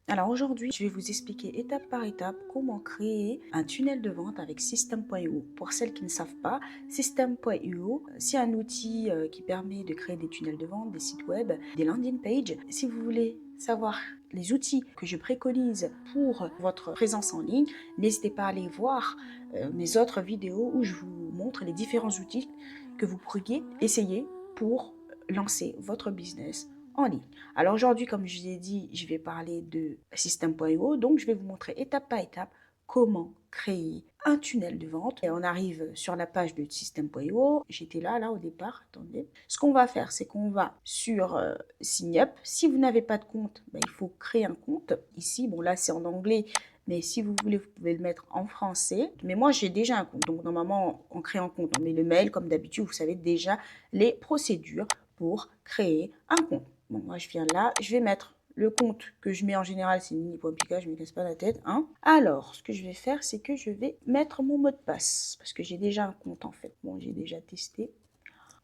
Alors aujourd'hui, je vais vous expliquer étape par étape comment créer un tunnel de vente avec System.io. Pour celles qui ne savent pas, System.io, c'est un outil qui permet de créer des tunnels de vente, des sites web, des landing pages. Si vous voulez savoir les outils que je préconise pour votre présence en ligne, n'hésitez pas à aller voir mes autres vidéos où je vous montre les différents outils que vous pourriez essayer pour lancer votre business en ligne. Alors aujourd'hui, comme je vous ai dit, je vais parler de System.io. Donc, je vais vous montrer étape par étape comment créer un tunnel de vente. Et on arrive sur la page de System.io. J'étais là au départ. Attendez. Ce qu'on va faire, c'est qu'on va sur Sign Up. Si vous n'avez pas de compte, il faut créer un compte. Ici, bon là, c'est en anglais. Mais si vous voulez, vous pouvez le mettre en français. Mais moi, j'ai déjà un compte. Donc, normalement, on crée un compte. On met le mail, comme d'habitude. Vous savez déjà les procédures pour créer un compte. Bon, moi, je viens là. Je vais mettre le compte que je mets en général, c'est Nini.pika, je ne me casse pas la tête. Hein. Alors, ce que je vais faire, c'est que je vais mettre mon mot de passe. Parce que j'ai déjà un compte, en fait. Bon, j'ai déjà testé.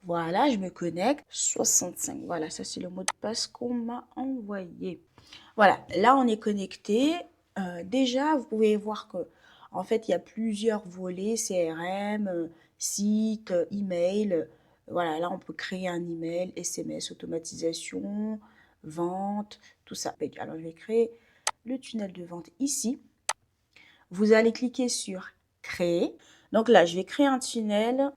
Voilà, je me connecte. 65. Voilà, ça, c'est le mot de passe qu'on m'a envoyé. Voilà, là, on est connecté. Déjà, vous pouvez voir que, en fait, il y a plusieurs volets, CRM, site, email. Voilà, là, on peut créer un email, SMS, automatisation, vente, tout ça. Alors, je vais créer le tunnel de vente ici. Vous allez cliquer sur créer. Donc là, je vais créer un tunnel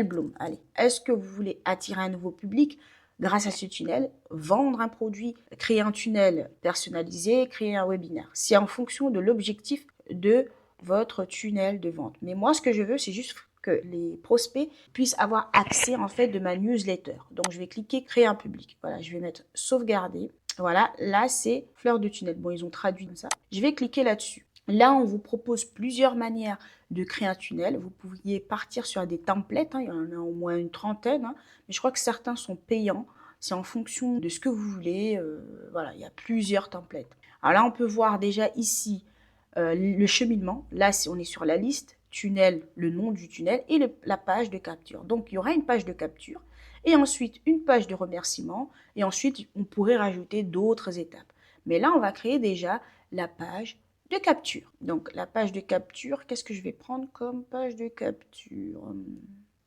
Bloom. Allez, est-ce que vous voulez attirer un nouveau public grâce à ce tunnel, vendre un produit, créer un tunnel personnalisé, créer un webinaire? C'est en fonction de l'objectif de votre tunnel de vente. Mais moi, ce que je veux, c'est juste que les prospects puissent avoir accès en fait de ma newsletter. Donc, je vais cliquer créer un public. Voilà, je vais mettre sauvegarder. Voilà, là, c'est fleur de tunnel. Bon, ils ont traduit ça. Je vais cliquer là-dessus. Là, on vous propose plusieurs manières de créer un tunnel. Vous pourriez partir sur des templates, hein, il y en a au moins une trentaine, hein, mais je crois que certains sont payants. C'est en fonction de ce que vous voulez. Voilà, il y a plusieurs templates. Alors là, on peut voir déjà ici le cheminement. Là, on est sur la liste, tunnel, le nom du tunnel et la page de capture. Donc, il y aura une page de capture et ensuite une page de remerciement et ensuite, on pourrait rajouter d'autres étapes. Mais là, on va créer déjà la page de capture. Donc, la page de capture, qu'est-ce que je vais prendre comme page de capture?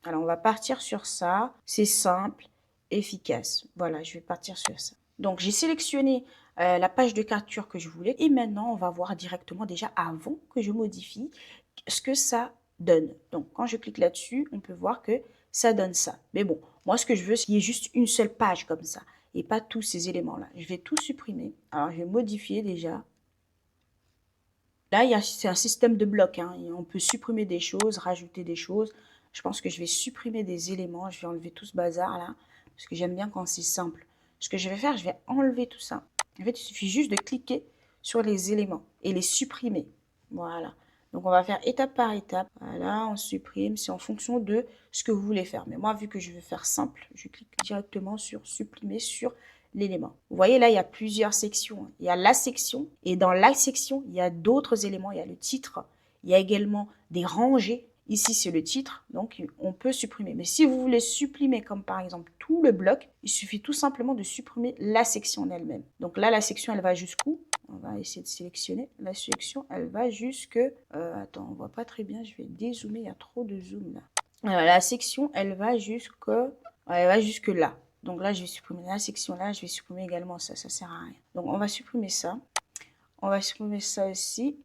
Alors, on va partir sur ça. C'est simple, efficace. Voilà, je vais partir sur ça. Donc, j'ai sélectionné la page de capture que je voulais. Et maintenant, on va voir directement déjà avant que je modifie ce que ça donne. Donc, quand je clique là-dessus, on peut voir que ça donne ça. Mais bon, moi, ce que je veux, c'est qu'il y ait juste une seule page comme ça et pas tous ces éléments-là. Je vais tout supprimer. Alors, je vais modifier déjà. Là, c'est un système de blocs. Hein. On peut supprimer des choses, rajouter des choses. Je pense que je vais supprimer des éléments. Je vais enlever tout ce bazar là. Parce que j'aime bien quand c'est simple. Ce que je vais faire, je vais enlever tout ça. En fait, il suffit juste de cliquer sur les éléments et les supprimer. Voilà. Donc, on va faire étape par étape. Voilà, on supprime. C'est en fonction de ce que vous voulez faire. Mais moi, vu que je veux faire simple, je clique directement sur supprimer sur l'élément. Vous voyez là, il y a plusieurs sections. Il y a la section et dans la section, il y a d'autres éléments. Il y a le titre, il y a également des rangées. Ici, c'est le titre, donc on peut supprimer. Mais si vous voulez supprimer, comme par exemple tout le bloc, il suffit tout simplement de supprimer la section en elle-même. Donc là, la section, elle va jusqu'où? On va essayer de sélectionner. La section, elle va jusque... attends, on voit pas très bien, je vais dézoomer, il y a trop de zoom là. La section, elle va jusque là. Donc là, je vais supprimer la section là, je vais supprimer également ça, ça sert à rien. Donc on va supprimer ça. On va supprimer ça aussi.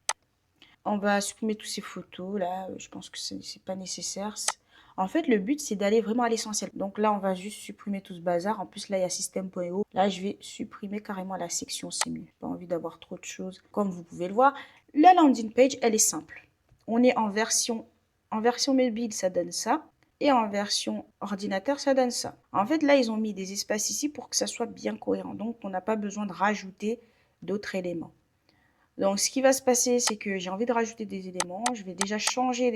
On va supprimer toutes ces photos là, je pense que c'est pas nécessaire. En fait, le but, c'est d'aller vraiment à l'essentiel. Donc là, on va juste supprimer tout ce bazar. En plus, là, il y a système.io. Là, je vais supprimer carrément la section, c'est mieux. Pas envie d'avoir trop de choses. Comme vous pouvez le voir, la landing page, elle est simple. On est en version mobile, ça donne ça. Et en version ordinateur, ça donne ça. En fait, là, ils ont mis des espaces ici pour que ça soit bien cohérent. Donc, on n'a pas besoin de rajouter d'autres éléments. Donc, ce qui va se passer, c'est que j'ai envie de rajouter des éléments. Je vais déjà changer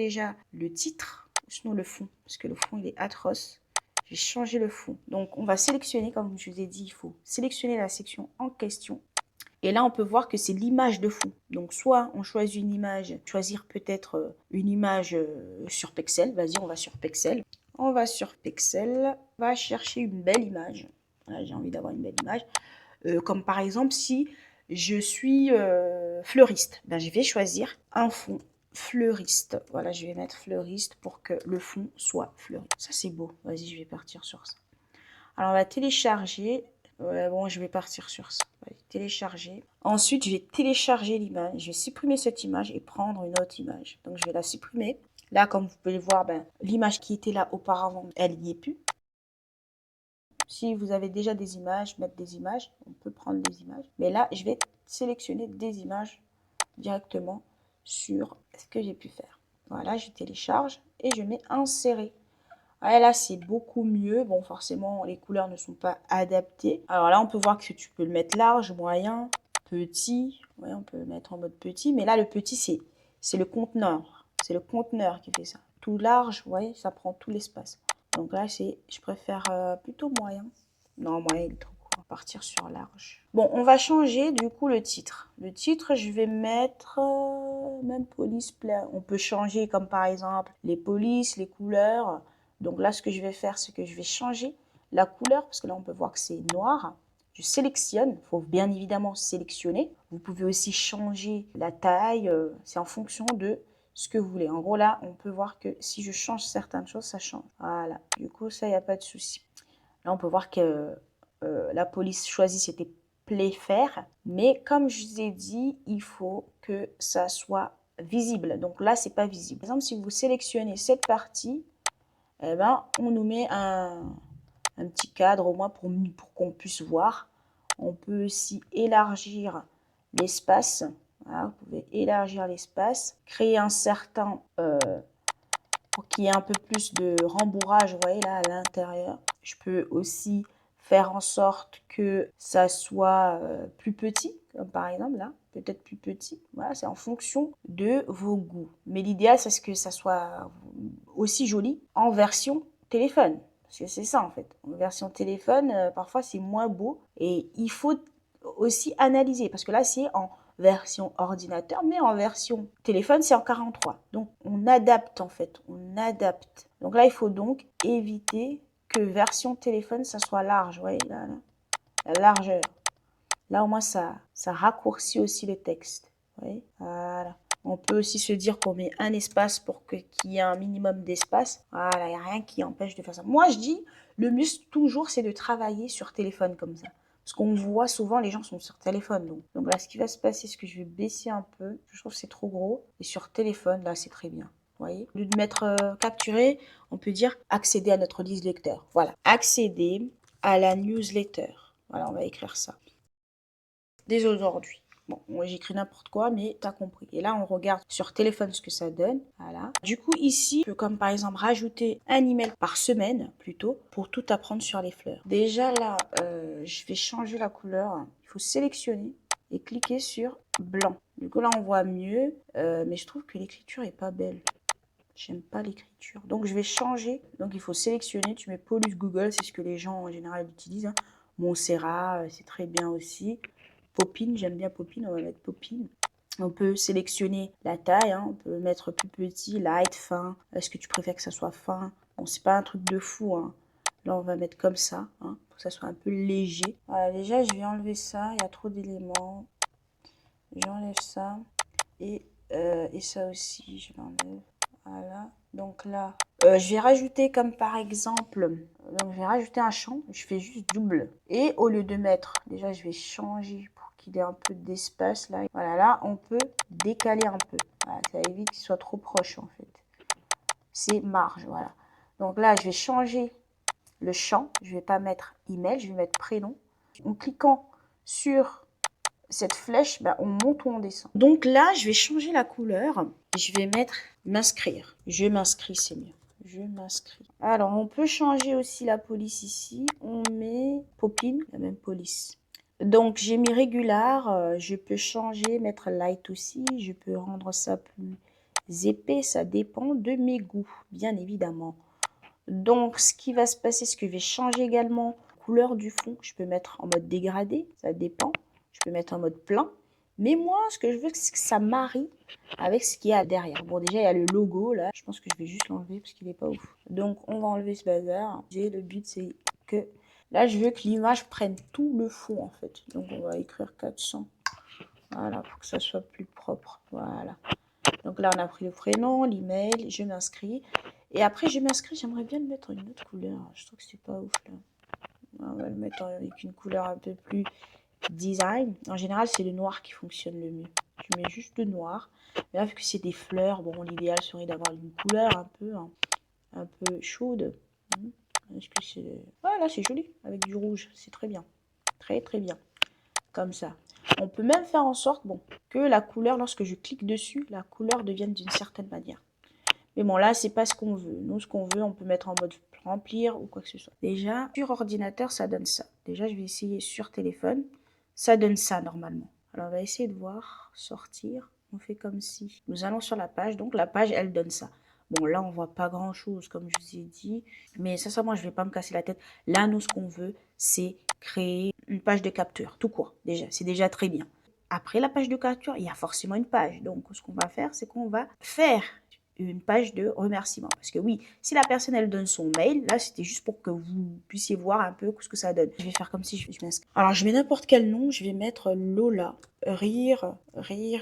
le titre, sinon le fond, parce que le fond, il est atroce. Je vais changer le fond. Donc, on va sélectionner, comme je vous ai dit, il faut sélectionner la section en question. Et là, on peut voir que c'est l'image de fond. Donc, soit on choisit une image, choisir peut-être une image sur Pexel. Vas-y, on va sur Pexel. On va sur Pexel, on va chercher une belle image. Voilà, j'ai envie d'avoir une belle image. Comme par exemple, si je suis fleuriste. Ben, je vais choisir un fond fleuriste. Voilà, je vais mettre fleuriste pour que le fond soit fleuri. Ça, c'est beau. Vas-y, je vais partir sur ça. Alors, on va télécharger. Ouais, bon, je vais partir sur ça. Allez, télécharger. Ensuite, je vais télécharger l'image. Je vais supprimer cette image et prendre une autre image. Donc, je vais la supprimer. Là, comme vous pouvez le voir, ben, l'image qui était là auparavant, elle n'y est plus. Si vous avez déjà des images, mettre des images, on peut prendre des images. Mais là, je vais sélectionner des images directement sur ce que j'ai pu faire. Voilà, je télécharge et je mets insérer. Ouais, là, c'est beaucoup mieux. Bon, forcément, les couleurs ne sont pas adaptées. Alors là, on peut voir que tu peux le mettre large, moyen, petit. Ouais, on peut le mettre en mode petit. Mais là, le petit, c'est le conteneur. C'est le conteneur qui fait ça. Tout large, vous voyez, ça prend tout l'espace. Donc là, je préfère plutôt moyen. Non, moyen, il est trop court. On va partir sur large. Bon, on va changer du coup le titre. Le titre, je vais mettre même police plein. On peut changer comme par exemple les polices, les couleurs. Donc là, ce que je vais faire, c'est que je vais changer la couleur, parce que là, on peut voir que c'est noir. Je sélectionne, il faut bien évidemment sélectionner. Vous pouvez aussi changer la taille, c'est en fonction de ce que vous voulez. En gros, là, on peut voir que si je change certaines choses, ça change. Voilà, du coup, ça, il n'y a pas de souci. Là, on peut voir que la police choisie, c'était Playfair. Mais comme je vous ai dit, il faut que ça soit visible. Donc là, c'est pas visible. Par exemple, si vous sélectionnez cette partie, eh ben, on nous met un petit cadre au moins pour qu'on puisse voir. On peut aussi élargir l'espace. Voilà, vous pouvez élargir l'espace, créer un certain, pour qu'il y ait un peu plus de rembourrage, vous voyez là à l'intérieur. Je peux aussi faire en sorte que ça soit plus petit, comme par exemple là, peut-être plus petit. Voilà, c'est en fonction de vos goûts. Mais l'idéal, c'est que ça soit aussi joli en version téléphone. Parce que c'est ça en fait. En version téléphone, parfois c'est moins beau. Et il faut aussi analyser. Parce que là, c'est en version ordinateur, mais en version téléphone, c'est en 43. Donc, on adapte en fait. On adapte. Donc là, il faut donc éviter que version téléphone, ça soit large. Vous voyez, là, la largeur. Là, au moins, ça raccourcit aussi le texte. Vous voyez, voilà. On peut aussi se dire qu'on met un espace pour qu'il y ait un minimum d'espace. Voilà, il n'y a rien qui empêche de faire ça. Moi, je dis, le mieux toujours, c'est de travailler sur téléphone comme ça. Parce qu'on voit souvent, les gens sont sur téléphone. Donc là, ce qui va se passer, c'est que je vais baisser un peu. Je trouve que c'est trop gros. Et sur téléphone, là, c'est très bien. Vous voyez, au lieu de mettre capturer, on peut dire accéder à notre newsletter. Voilà, accéder à la newsletter. Voilà, on va écrire ça. Dès aujourd'hui. Bon, moi j'écris n'importe quoi, mais t'as compris. Et là, on regarde sur téléphone ce que ça donne. Voilà. Du coup, ici, je peux comme par exemple rajouter un email par semaine, plutôt, pour tout apprendre sur les fleurs. Déjà là, je vais changer la couleur. Il faut sélectionner et cliquer sur blanc. Du coup, là, on voit mieux, mais je trouve que l'écriture est pas belle. J'aime pas l'écriture. Donc, je vais changer. Donc, il faut sélectionner. Tu mets Police Google, c'est ce que les gens en général utilisent. Hein. Montserrat, c'est très bien aussi. Popine, j'aime bien Popine, on va mettre Popine. On peut sélectionner la taille, hein, on peut mettre plus petit, light, fin. Est-ce que tu préfères que ça soit fin? Bon, c'est pas un truc de fou. Hein. Là, on va mettre comme ça, hein, pour que ça soit un peu léger. Voilà, déjà, je vais enlever ça, il y a trop d'éléments. J'enlève ça. Et ça aussi, je l'enlève. Voilà. Donc là, je vais rajouter comme par exemple, donc je vais rajouter un champ, je fais juste double. Et au lieu de mettre, déjà je vais changer pour qu'il ait un peu d'espace là. Voilà, là on peut décaler un peu. Voilà, ça évite qu'il soit trop proche en fait. C'est marge, voilà. Donc là, je vais changer le champ. Je vais pas mettre email, je vais mettre prénom. En cliquant sur cette flèche, on monte ou on descend. Donc là, je vais changer la couleur. Je vais mettre m'inscrire. Je m'inscris, c'est mieux. Je m'inscris. Alors, on peut changer aussi la police ici. On met Popine, la même police. Donc, j'ai mis régular. Je peux changer, mettre light aussi. Je peux rendre ça plus épais. Ça dépend de mes goûts, bien évidemment. Donc, ce qui va se passer, c'est que je vais changer également la couleur du fond. Je peux mettre en mode dégradé. Ça dépend. Je peux mettre en mode plein. Mais moi, ce que je veux, c'est que ça marie avec ce qu'il y a derrière. Bon, déjà, il y a le logo, là. Je pense que je vais juste l'enlever parce qu'il n'est pas ouf. Donc, on va enlever ce bazar. Le but, c'est que... Là, je veux que l'image prenne tout le fond, en fait. Donc, on va écrire 400. Voilà, pour que ça soit plus propre. Voilà. Donc là, on a pris le prénom, l'email, je m'inscris. Et après, je m'inscris, j'aimerais bien le mettre en une autre couleur. Je trouve que c'est pas ouf là. On va le mettre avec une couleur un peu plus design. En général, c'est le noir qui fonctionne le mieux. Tu mets juste le noir. Mais là, vu que c'est des fleurs, bon, l'idéal serait d'avoir une couleur un peu chaude. Est-ce que c'est... Voilà, c'est joli, avec du rouge. C'est très bien. Très, très bien. Comme ça. On peut même faire en sorte, bon, que la couleur, lorsque je clique dessus, la couleur devienne d'une certaine manière. Mais bon, là, c'est pas ce qu'on veut. Nous, ce qu'on veut, on peut mettre en mode remplir ou quoi que ce soit. Déjà, sur ordinateur, ça donne ça. Déjà, je vais essayer sur téléphone. Ça donne ça, normalement. Alors, on va essayer de voir, sortir. On fait comme si... Nous allons sur la page. Donc, la page, elle donne ça. Bon, là, on voit pas grand-chose, comme je vous ai dit. Mais ça, moi, je vais pas me casser la tête. Là, nous, ce qu'on veut, c'est créer une page de capture. Tout court, déjà. C'est déjà très bien. Après la page de capture, il y a forcément une page. Donc, ce qu'on va faire, c'est qu'on va faire une page de remerciement. Parce que oui, si la personne, elle donne son mail, là, c'était juste pour que vous puissiez voir un peu ce que ça donne. Je vais faire comme si je m'inscris. Alors, je mets n'importe quel nom. Je vais mettre Lola. Rire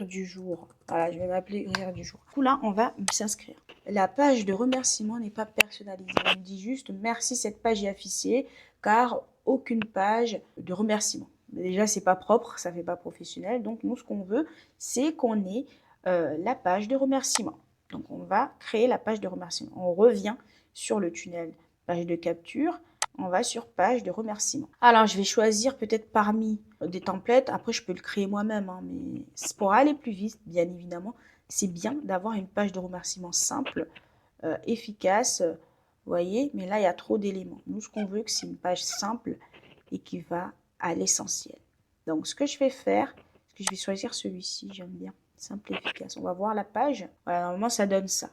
du jour. Voilà, je vais m'appeler Rire du jour. Du coup, là, on va s'inscrire. La page de remerciement n'est pas personnalisée. On me dit juste merci, cette page est affichée, car aucune page de remerciement. Déjà, c'est pas propre, ça fait pas professionnel. Donc, nous, ce qu'on veut, c'est qu'on ait la page de remerciement. Donc, on va créer la page de remerciement. On revient sur le tunnel page de capture. On va sur page de remerciement. Alors, je vais choisir peut-être parmi des templates. Après, je peux le créer moi-même. Hein, mais pour aller plus vite, bien évidemment, c'est bien d'avoir une page de remerciement simple, efficace. Vous voyez, mais là, il y a trop d'éléments. Nous, ce qu'on veut, c'est une page simple et qui va à l'essentiel. Donc, ce que je vais faire, c'est que je vais choisir celui-ci. J'aime bien. Simple et efficace. On va voir la page. Voilà, normalement, ça donne ça.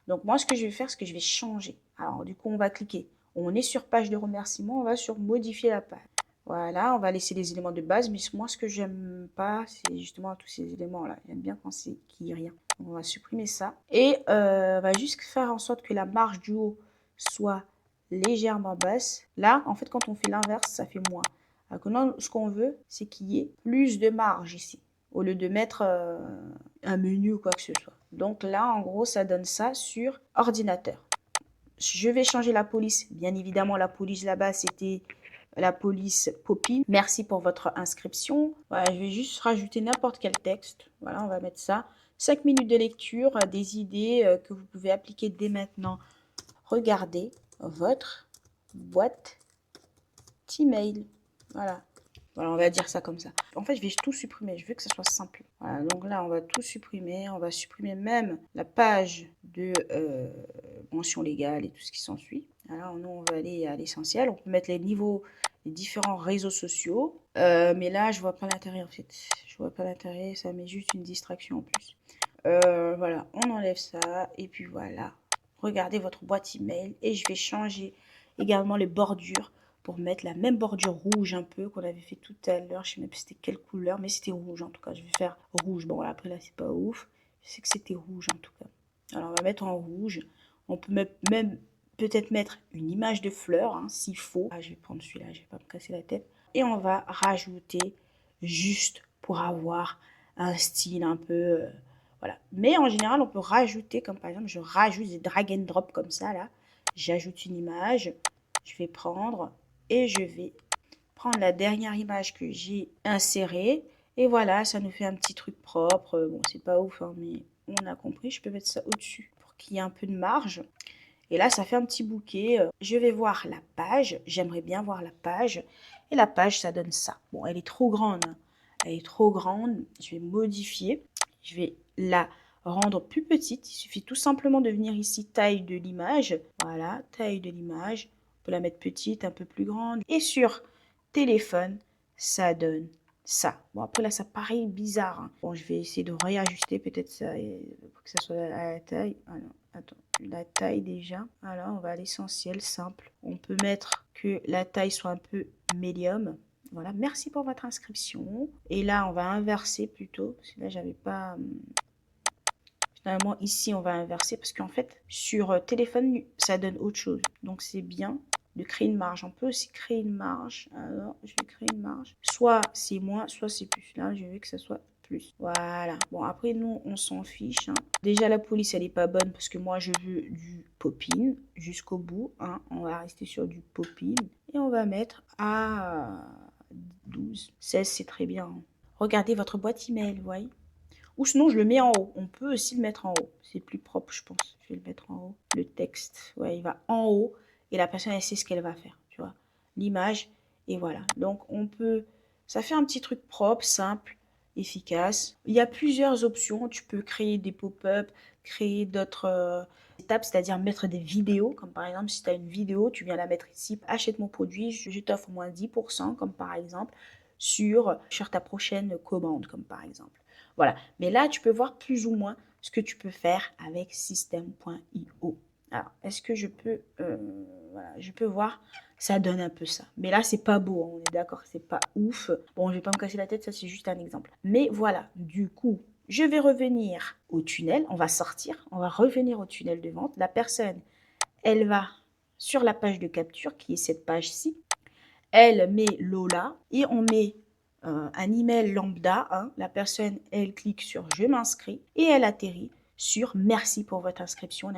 Donc, moi, ce que je vais faire, c'est que je vais changer. Alors, du coup, on va cliquer. On est sur page de remerciement. On va sur modifier la page. Voilà, on va laisser les éléments de base. Mais moi, ce que j'aime pas, c'est justement tous ces éléments-là. J'aime bien quand c'est qu'il n'y a rien. Donc, on va supprimer ça. Et on va juste faire en sorte que la marge du haut soit légèrement basse. Là, en fait, quand on fait l'inverse, ça fait moins. Alors que non, ce qu'on veut, c'est qu'il y ait plus de marge ici, au lieu de mettre un menu ou quoi que ce soit. Donc là, en gros, ça donne ça sur ordinateur. Je vais changer la police. Bien évidemment, la police là-bas, c'était la police Poppy. Merci pour votre inscription. Voilà, je vais juste rajouter n'importe quel texte. Voilà, on va mettre ça. 5 minutes de lecture, des idées que vous pouvez appliquer dès maintenant. Regardez votre boîte email. Voilà. Voilà, on va dire ça comme ça. En fait, je vais tout supprimer. Je veux que ça soit simple. Voilà, donc là, on va tout supprimer. On va supprimer même la page de mention légale et tout ce qui s'ensuit. Alors, nous, on va aller à l'essentiel. On peut mettre les niveaux des différents réseaux sociaux. Mais là, je vois pas l'intérêt, en fait. Je vois pas l'intérêt. Ça met juste une distraction en plus. Voilà, on enlève ça. Et puis voilà. Regardez votre boîte email. Et je vais changer également les bordures pour mettre la même bordure rouge un peu qu'on avait fait tout à l'heure. Je sais même pas c'était quelle couleur, mais c'était rouge en tout cas. Je vais faire rouge. Bon, après là, c'est pas ouf. Je sais que c'était rouge en tout cas. Alors, on va mettre en rouge. On peut même peut-être mettre une image de fleurs, hein, s'il faut. Ah, je vais prendre celui-là, je vais pas me casser la tête. Et on va rajouter juste pour avoir un style un peu... voilà. Mais en général, on peut rajouter, comme par exemple, je rajoute des drag and drop comme ça, là. J'ajoute une image. Je vais prendre et je vais prendre la dernière image que j'ai insérée. Et voilà, ça nous fait un petit truc propre. Bon, c'est pas ouf, hein, mais on a compris. Je peux mettre ça au-dessus pour qu'il y ait un peu de marge. Et là, ça fait un petit bouquet. Je vais voir la page. J'aimerais bien voir la page. Et la page, ça donne ça. Bon, elle est trop grande. Elle est trop grande. Je vais modifier. Je vais la rendre plus petite. Il suffit tout simplement de venir ici, taille de l'image. Voilà, taille de l'image. On peut la mettre petite, un peu plus grande. Et sur téléphone, ça donne ça. Bon, après là, ça paraît bizarre. Hein. Bon, je vais essayer de réajuster peut-être ça pour que ça soit à la taille. Ah non, attends, la taille déjà. Alors, on va à l'essentiel, simple. On peut mettre que la taille soit un peu médium. Voilà, merci pour votre inscription. Et là, on va inverser plutôt. Parce que là, j'avais pas... Finalement, ici, on va inverser parce qu'en fait, sur téléphone, ça donne autre chose. Donc, c'est bien de créer une marge. On peut aussi créer une marge. Alors, je vais créer une marge. Soit c'est moins, soit c'est plus. Là, je veux que ça soit plus. Voilà. Bon, après, nous, on s'en fiche, hein. Déjà, la police, elle n'est pas bonne parce que moi, je veux du pop-in jusqu'au bout, hein. On va rester sur du pop-in et on va mettre à 12. 16, c'est très bien, hein. Regardez votre boîte email, vous voyez. Ou sinon, je le mets en haut. On peut aussi le mettre en haut. C'est plus propre, je pense. Je vais le mettre en haut. Le texte, ouais, il va en haut et la personne, elle sait ce qu'elle va faire, tu vois. L'image, et voilà. Donc, on peut... Ça fait un petit truc propre, simple, efficace. Il y a plusieurs options. Tu peux créer des pop-up, créer d'autres étapes, c'est-à-dire mettre des vidéos. Comme par exemple, si tu as une vidéo, tu viens la mettre ici. Achète mon produit, je t'offre moins 10%, comme par exemple, sur ta prochaine commande, comme par exemple. Voilà. Mais là, tu peux voir plus ou moins ce que tu peux faire avec system.io. Alors, est-ce que je peux... voilà, je peux voir, ça donne un peu ça. Mais là, c'est pas beau, hein, on est d'accord, c'est pas ouf. Bon, je vais pas me casser la tête, ça c'est juste un exemple. Mais voilà, du coup, je vais revenir au tunnel, on va sortir, on va revenir au tunnel de vente. La personne, elle va sur la page de capture, qui est cette page-ci. Elle met Lola et on met un email lambda, hein. La personne, elle clique sur je m'inscris et elle atterrit sur merci pour votre inscription.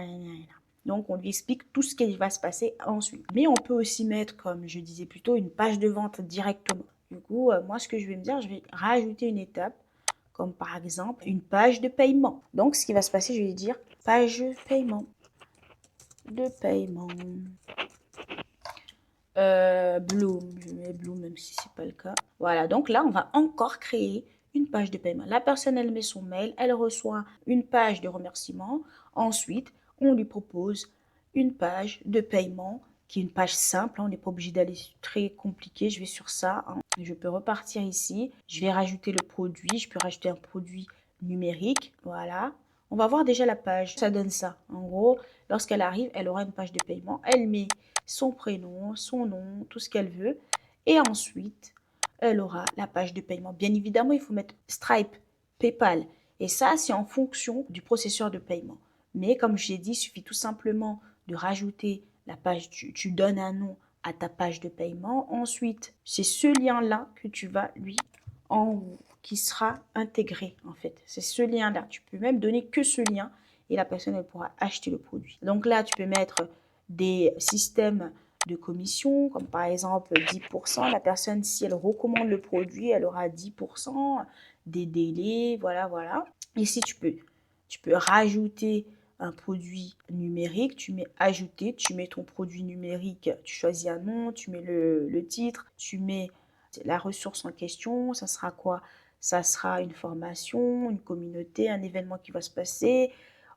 Donc, on lui explique tout ce qui va se passer ensuite. Mais on peut aussi mettre, comme je disais plus tôt, une page de vente directement. Du coup, moi, ce que je vais me dire, je vais rajouter une étape, comme par exemple une page de paiement. Donc, ce qui va se passer, je vais dire page de paiement. Bloom, je mets Bloom même si c'est pas le cas. Voilà, donc là, on va encore créer une page de paiement. La personne, elle met son mail, elle reçoit une page de remerciement. Ensuite, on lui propose une page de paiement qui est une page simple. On n'est pas obligé d'aller très compliqué. Je vais sur ça, hein. Je peux repartir ici. Je vais rajouter le produit. Je peux rajouter un produit numérique. Voilà. On va voir déjà la page. Ça donne ça. En gros, lorsqu'elle arrive, elle aura une page de paiement. Elle met son prénom, son nom, tout ce qu'elle veut. Et ensuite, elle aura la page de paiement. Bien évidemment, il faut mettre Stripe, PayPal. Et ça, c'est en fonction du processeur de paiement. Mais comme j'ai dit, il suffit tout simplement de rajouter la page. Tu donnes un nom à ta page de paiement. Ensuite, c'est ce lien-là que tu vas lui en qui sera intégré en fait. C'est ce lien-là. Tu peux même donner que ce lien et la personne elle pourra acheter le produit. Donc là, tu peux mettre des systèmes de commission, comme par exemple 10%. La personne, si elle recommande le produit, elle aura 10%, des délais, voilà, voilà. Ici, tu peux rajouter un produit numérique, tu mets ajouter, tu mets ton produit numérique, tu choisis un nom, tu mets le titre, tu mets la ressource en question, ça sera quoi? Ça sera une formation, une communauté, un événement qui va se passer.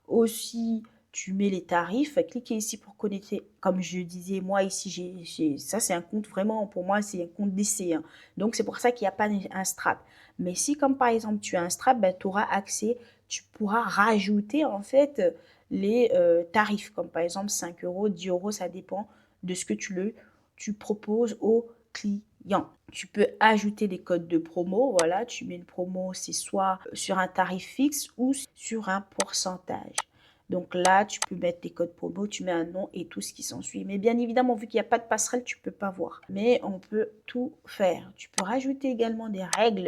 Aussi, tu mets les tarifs, cliquez ici pour connecter. Comme je disais, moi ici, ça c'est un compte vraiment, pour moi c'est un compte d'essai, hein. Donc c'est pour ça qu'il n'y a pas un strap. Mais si comme par exemple tu as un strap, ben, tu auras accès, tu pourras rajouter en fait les tarifs. Comme par exemple 5 euros, 10 euros, ça dépend de ce que tu proposes au client. Tu peux ajouter des codes de promo. Voilà, tu mets une promo, c'est soit sur un tarif fixe ou sur un pourcentage. Donc là, tu peux mettre tes codes promo, tu mets un nom et tout ce qui s'ensuit. Mais bien évidemment, vu qu'il n'y a pas de passerelle, tu ne peux pas voir. Mais on peut tout faire. Tu peux rajouter également des règles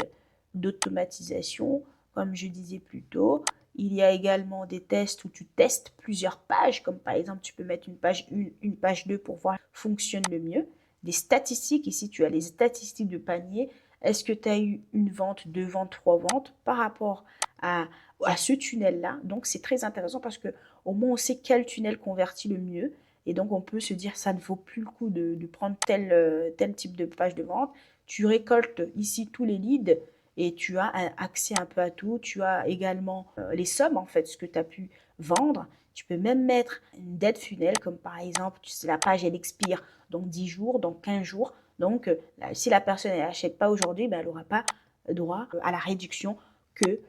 d'automatisation, comme je disais plus tôt. Il y a également des tests où tu testes plusieurs pages, comme par exemple, tu peux mettre une page 1, une page 2 pour voir fonctionne le mieux. Des statistiques, ici tu as les statistiques de panier. Est-ce que tu as eu une vente, deux ventes, trois ventes par rapport à ce tunnel-là? Donc c'est très intéressant parce que au moins on sait quel tunnel convertit le mieux. Et donc on peut se dire ça ne vaut plus le coup de prendre tel type de page de vente. Tu récoltes ici tous les leads et tu as accès un peu à tout. Tu as également les sommes, en fait, ce que tu as pu vendre. Tu peux même mettre une date funnel, comme par exemple, la page, elle expire dans 10 jours, dans 15 jours. Donc, si la personne n'achète pas aujourd'hui, ben, elle n'aura pas droit à la réduction que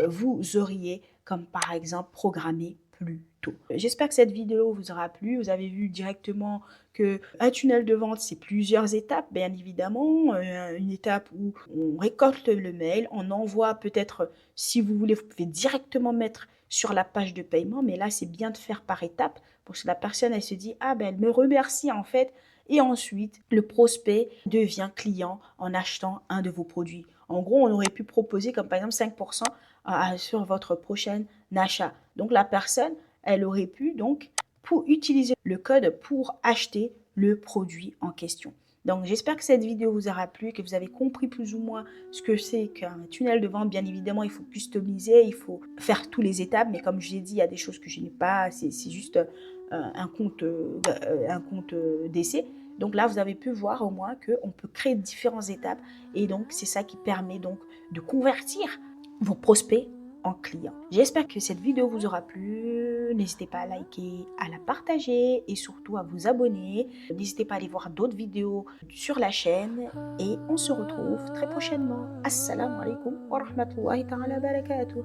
vous auriez, comme par exemple, programmé plus tôt. J'espère que cette vidéo vous aura plu. Vous avez vu directement qu'un tunnel de vente, c'est plusieurs étapes, bien évidemment. Une étape où on récolte le mail, on envoie peut-être, si vous voulez, vous pouvez directement mettre sur la page de paiement, mais là, c'est bien de faire par étapes pour que la personne, elle se dit, ah ben, elle me remercie en fait. Et ensuite, le prospect devient client en achetant un de vos produits. En gros, on aurait pu proposer comme par exemple 5% sur votre prochain achat. Donc la personne, elle aurait pu donc pour utiliser le code pour acheter le produit en question. Donc j'espère que cette vidéo vous aura plu, que vous avez compris plus ou moins ce que c'est qu'un tunnel de vente. Bien évidemment, il faut customiser, il faut faire toutes les étapes, mais comme je l'ai dit, il y a des choses que je n'ai pas, c'est juste un compte d'essai. Donc là, vous avez pu voir au moins qu'on peut créer différentes étapes et donc c'est ça qui permet donc de convertir vos prospects en clients. J'espère que cette vidéo vous aura plu. N'hésitez pas à liker, à la partager et surtout à vous abonner. N'hésitez pas à aller voir d'autres vidéos sur la chaîne et on se retrouve très prochainement. Assalamu alaikum wa rahmatullahi ta'ala barakatuh.